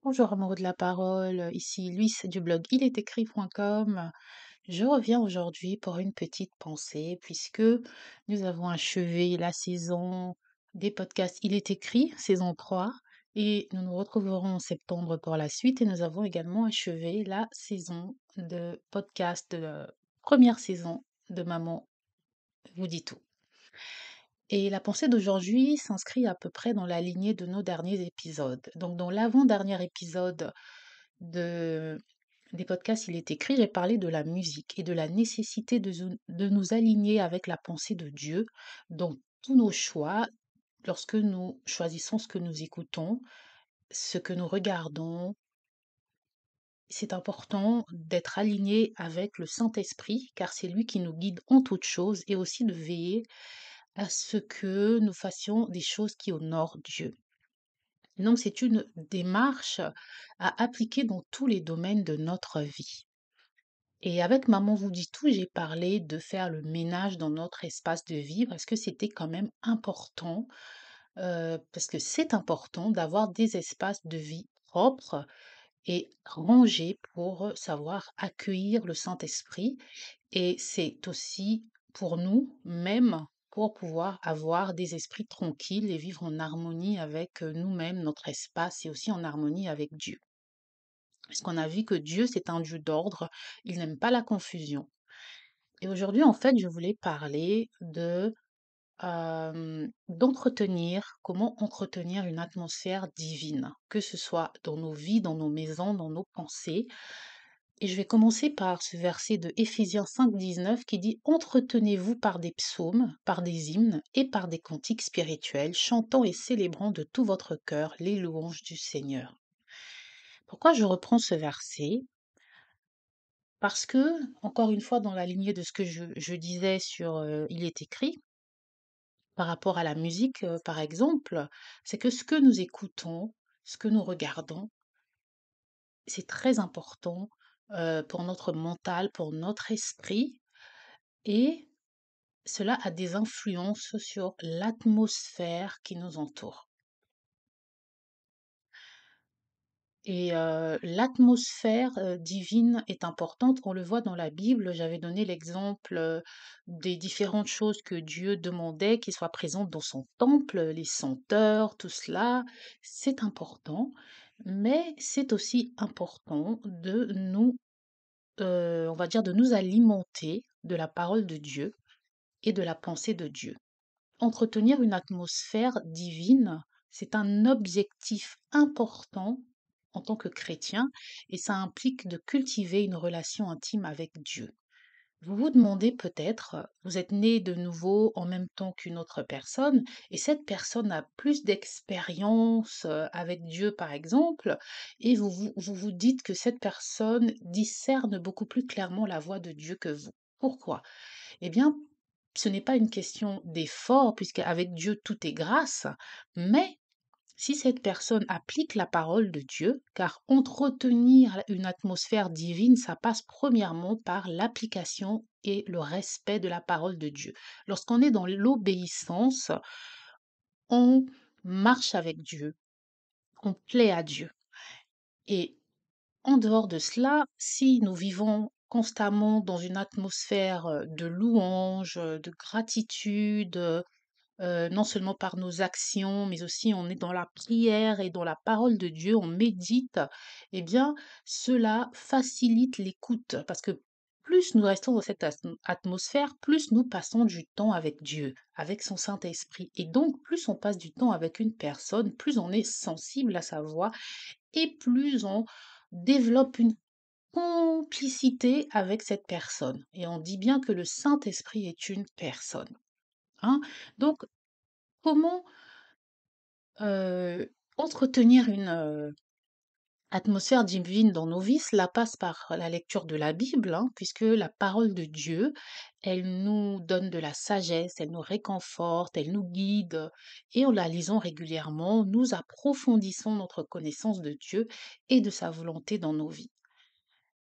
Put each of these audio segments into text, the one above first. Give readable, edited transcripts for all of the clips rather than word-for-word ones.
Bonjour amoureux de la parole, ici Luis du blog ilestécrit.com. Je reviens aujourd'hui pour une petite pensée puisque nous avons achevé la saison des podcasts Il est écrit, saison 3, et nous nous retrouverons en septembre pour la suite et nous avons également achevé la saison de podcast de la première saison de Maman vous dit tout. Et la pensée d'aujourd'hui s'inscrit à peu près dans la lignée de nos derniers épisodes. Donc dans l'avant-dernier épisode de des podcasts Il est écrit, j'ai parlé de la musique et de la nécessité de nous aligner avec la pensée de Dieu dans tous nos choix, lorsque nous choisissons ce que nous écoutons, ce que nous regardons. C'est important d'être aligné avec le Saint-Esprit, car c'est lui qui nous guide en toutes choses, et aussi de veiller à ce que nous fassions des choses qui honorent Dieu. Donc c'est une démarche à appliquer dans tous les domaines de notre vie. Et avec Maman vous dit tout, j'ai parlé de faire le ménage dans notre espace de vie parce que c'était quand même important, parce que c'est important d'avoir des espaces de vie propres et rangés pour savoir accueillir le Saint-Esprit. Et c'est aussi pour nous, même pour pouvoir avoir des esprits tranquilles et vivre en harmonie avec nous-mêmes, notre espace, et aussi en harmonie avec Dieu. Parce qu'on a vu que Dieu, c'est un Dieu d'ordre, il n'aime pas la confusion. Et aujourd'hui, en fait, je voulais parler comment entretenir une atmosphère divine, que ce soit dans nos vies, dans nos maisons, dans nos pensées. Et je vais commencer par ce verset de Éphésiens 5,19 qui dit: Entretenez-vous par des psaumes, par des hymnes et par des cantiques spirituels, chantant et célébrant de tout votre cœur les louanges du Seigneur. Pourquoi je reprends ce verset? Parce que, encore une fois, dans la lignée de ce que je disais sur Il est écrit, par rapport à la musique, par exemple, c'est que ce que nous écoutons, ce que nous regardons, c'est très important pour notre mental, pour notre esprit, et cela a des influences sur l'atmosphère qui nous entoure. Et l'atmosphère, divine est importante. On le voit dans la Bible. J'avais donné l'exemple, des différentes choses que Dieu demandait qui soient présentes dans son temple, les senteurs, tout cela, c'est important. Mais c'est aussi important de nous, on va dire, de nous alimenter de la parole de Dieu et de la pensée de Dieu. Entretenir une atmosphère divine, c'est un objectif important en tant que chrétien, et ça implique de cultiver une relation intime avec Dieu. Vous vous demandez peut-être, vous êtes né de nouveau en même temps qu'une autre personne, et cette personne a plus d'expérience avec Dieu, par exemple, et vous dites que cette personne discerne beaucoup plus clairement la voix de Dieu que vous. Pourquoi? Eh bien, ce n'est pas une question d'effort, puisqu'avec Dieu tout est grâce, mais si cette personne applique la parole de Dieu, car entretenir une atmosphère divine, ça passe premièrement par l'application et le respect de la parole de Dieu. Lorsqu'on est dans l'obéissance, on marche avec Dieu, on plaît à Dieu. Et en dehors de cela, si nous vivons constamment dans une atmosphère de louange, de gratitude, non seulement par nos actions, mais aussi on est dans la prière et dans la parole de Dieu, on médite, eh bien, cela facilite l'écoute parce que plus nous restons dans cette atmosphère, plus nous passons du temps avec Dieu, avec son Saint-Esprit. Et donc, plus on passe du temps avec une personne, plus on est sensible à sa voix et plus on développe une complicité avec cette personne. Et on dit bien que le Saint-Esprit est une personne. Hein. Donc, comment entretenir une atmosphère divine dans nos vies? Cela passe par la lecture de la Bible, hein, puisque la parole de Dieu, elle nous donne de la sagesse, elle nous réconforte, elle nous guide, et en la lisant régulièrement, nous approfondissons notre connaissance de Dieu et de sa volonté dans nos vies.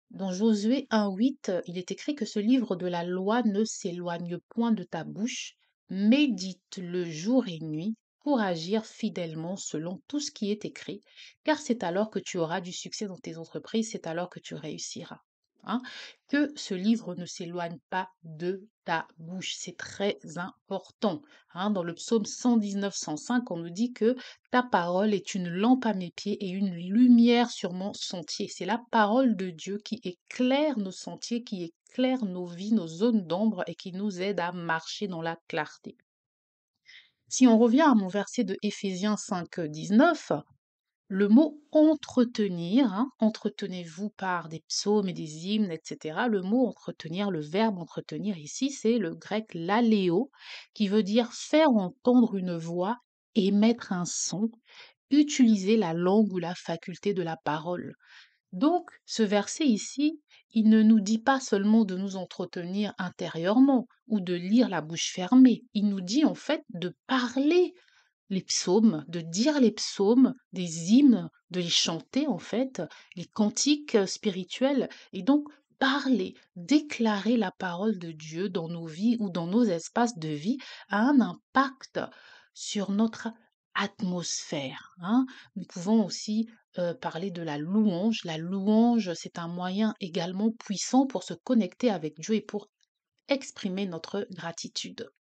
Dans Josué 1,8, il est écrit que ce livre de la loi ne s'éloigne point de ta bouche, médite-le jour et nuit, pour agir fidèlement selon tout ce qui est écrit, car c'est alors que tu auras du succès dans tes entreprises, c'est alors que tu réussiras. Hein. Que ce livre ne s'éloigne pas de ta bouche, c'est très important. Hein. Dans le psaume 119-105, on nous dit que ta parole est une lampe à mes pieds et une lumière sur mon sentier. C'est la parole de Dieu qui éclaire nos sentiers, qui éclaire nos vies, nos zones d'ombre et qui nous aide à marcher dans la clarté. Si on revient à mon verset de Éphésiens 5, 19, le mot entretenir, hein, entretenez-vous par des psaumes et des hymnes, etc. Le mot entretenir, le verbe entretenir ici, c'est le grec laléo, qui veut dire faire entendre une voix, émettre un son, utiliser la langue ou la faculté de la parole. Donc, ce verset ici, il ne nous dit pas seulement de nous entretenir intérieurement ou de lire la bouche fermée. Il nous dit en fait de parler les psaumes, de dire les psaumes, des hymnes, de les chanter en fait, les cantiques spirituels, et donc parler, déclarer la parole de Dieu dans nos vies ou dans nos espaces de vie a un impact sur notre atmosphère. Hein. Nous pouvons aussi parler de la louange. La louange, c'est un moyen également puissant pour se connecter avec Dieu et pour exprimer notre gratitude.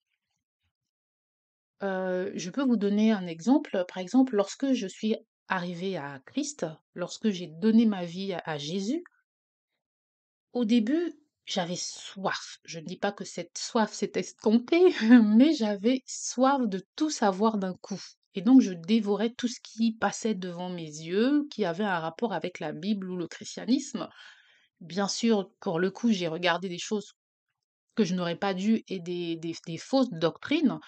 Je peux vous donner un exemple. Par exemple, lorsque je suis arrivée à Christ, lorsque j'ai donné ma vie à Jésus, au début, j'avais soif. Je ne dis pas que cette soif s'est estompée, mais j'avais soif de tout savoir d'un coup. Et donc, je dévorais tout ce qui passait devant mes yeux, qui avait un rapport avec la Bible ou le christianisme. Bien sûr, pour le coup, j'ai regardé des choses que je n'aurais pas dû et des fausses doctrines,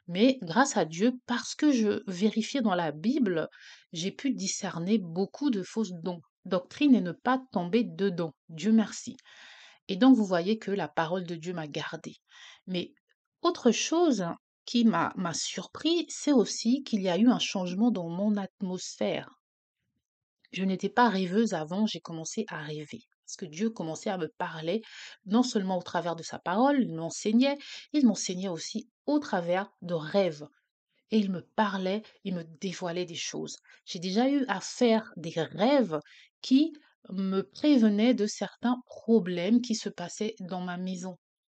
mais grâce à Dieu, parce que je vérifiais dans la Bible, j'ai pu discerner beaucoup de fausses doctrines et ne pas tomber dedans. Dieu merci. Et donc, vous voyez que la parole de Dieu m'a gardée. Mais autre chose qui m'a surpris, c'est aussi qu'il y a eu un changement dans mon atmosphère. Je n'étais pas rêveuse avant, j'ai commencé à rêver. Parce que Dieu commençait à me parler, non seulement au travers de sa parole, il m'enseignait aussi au travers de rêves. Et il me parlait, il me dévoilait des choses. J'ai déjà eu à faire des rêves qui me prévenaient de certains problèmes qui se passaient dans ma maison.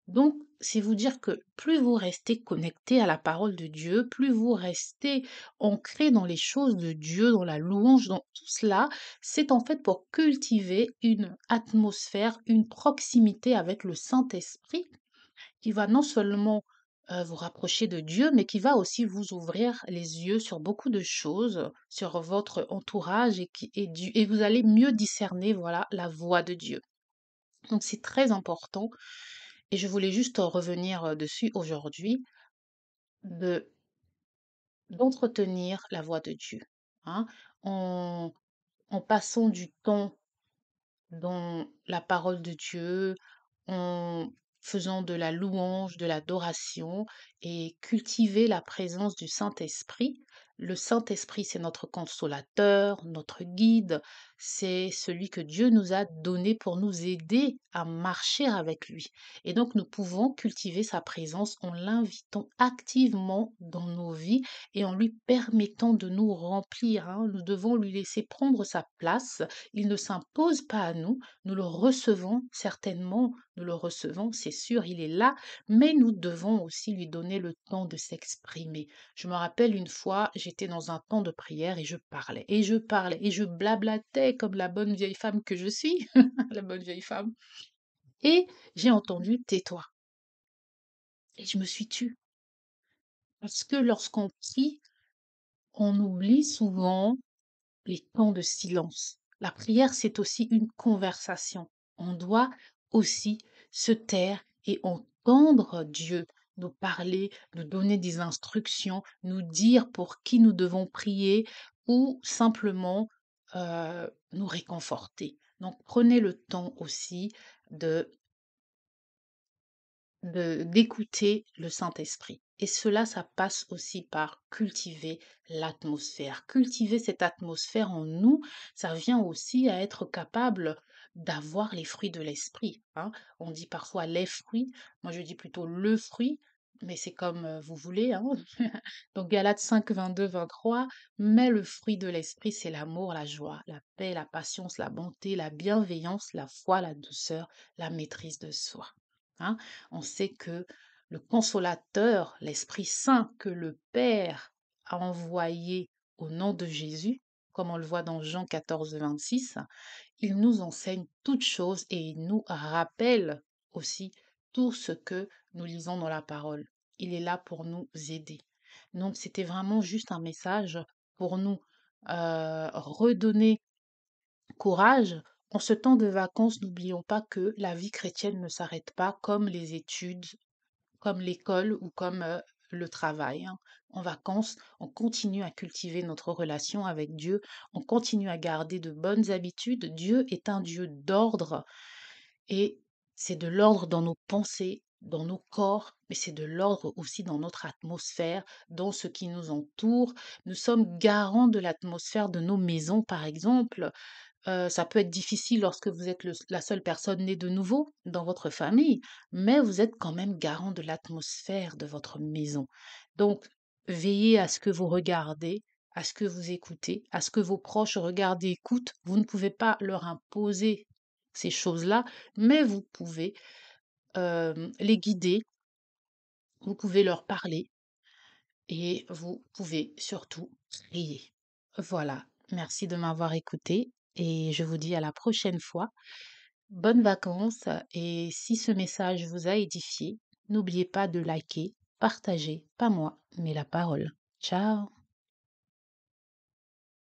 Donc, c'est vous dire que plus vous restez connecté à la parole de Dieu, plus vous restez ancré dans les choses de Dieu, dans la louange, dans tout cela, c'est en fait pour cultiver une atmosphère, une proximité avec le Saint-Esprit qui va non seulement vous rapprocher de Dieu, mais qui va aussi vous ouvrir les yeux sur beaucoup de choses, sur votre entourage et vous allez mieux discerner, voilà, la voix de Dieu. Donc c'est très important et je voulais juste revenir dessus aujourd'hui, de d'entretenir la voix de Dieu. Hein, en, en passant du temps dans la parole de Dieu, en faisant de la louange, de l'adoration et cultiver la présence du Saint-Esprit. Le Saint-Esprit, c'est notre consolateur, notre guide, c'est celui que Dieu nous a donné pour nous aider à marcher avec lui. Et donc, nous pouvons cultiver sa présence en l'invitant activement dans nos vies et en lui permettant de nous remplir. Hein. Nous devons lui laisser prendre sa place. Il ne s'impose pas à nous. Nous le recevons certainement, nous le recevons, c'est sûr, il est là, mais nous devons aussi lui donner le temps de s'exprimer. Je me rappelle une fois, j'étais dans un temps de prière et je parlais, et je parlais, et je blablatais comme la bonne vieille femme que je suis, la bonne vieille femme. Et j'ai entendu tais-toi. Et je me suis tue. Parce que lorsqu'on prie, on oublie souvent les temps de silence. La prière, c'est aussi une conversation. On doit aussi se taire et entendre Dieu nous parler, nous donner des instructions, nous dire pour qui nous devons prier ou simplement nous réconforter. Donc prenez le temps aussi de d'écouter le Saint-Esprit. Et cela, ça passe aussi par cultiver l'atmosphère. Cultiver cette atmosphère en nous, ça vient aussi à être capable d'avoir les fruits de l'esprit. Hein. On dit parfois les fruits, moi je dis plutôt le fruit. mais c'est comme, vous voulez, hein. Donc Galates 5, 22-23, mais le fruit de l'esprit, c'est l'amour, la joie, la paix, la patience, la bonté, la bienveillance, la foi, la douceur, la maîtrise de soi. Hein? On sait que le consolateur, l'Esprit Saint que le Père a envoyé au nom de Jésus, comme on le voit dans Jean 14, 26, il nous enseigne toutes choses et il nous rappelle aussi tout ce que nous lisons dans la parole. Il est là pour nous aider. Donc, c'était vraiment juste un message pour nous redonner courage. En ce temps de vacances, n'oublions pas que la vie chrétienne ne s'arrête pas comme les études, comme l'école ou comme le travail. Hein. En vacances, on continue à cultiver notre relation avec Dieu, on continue à garder de bonnes habitudes. Dieu est un Dieu d'ordre et c'est de l'ordre dans nos pensées, dans nos corps, mais c'est de l'ordre aussi dans notre atmosphère, dans ce qui nous entoure. Nous sommes garants de l'atmosphère de nos maisons, par exemple. Ça peut être difficile lorsque vous êtes la seule personne née de nouveau dans votre famille, mais vous êtes quand même garant de l'atmosphère de votre maison. Donc, veillez à ce que vous regardez, à ce que vous écoutez, à ce que vos proches regardent et écoutent. Vous ne pouvez pas leur imposer ces choses-là, mais vous pouvez les guider, vous pouvez leur parler et vous pouvez surtout prier. Voilà, merci de m'avoir écouté et je vous dis à la prochaine fois. Bonnes vacances et si ce message vous a édifié, n'oubliez pas de liker, partager, pas moi, mais la parole. Ciao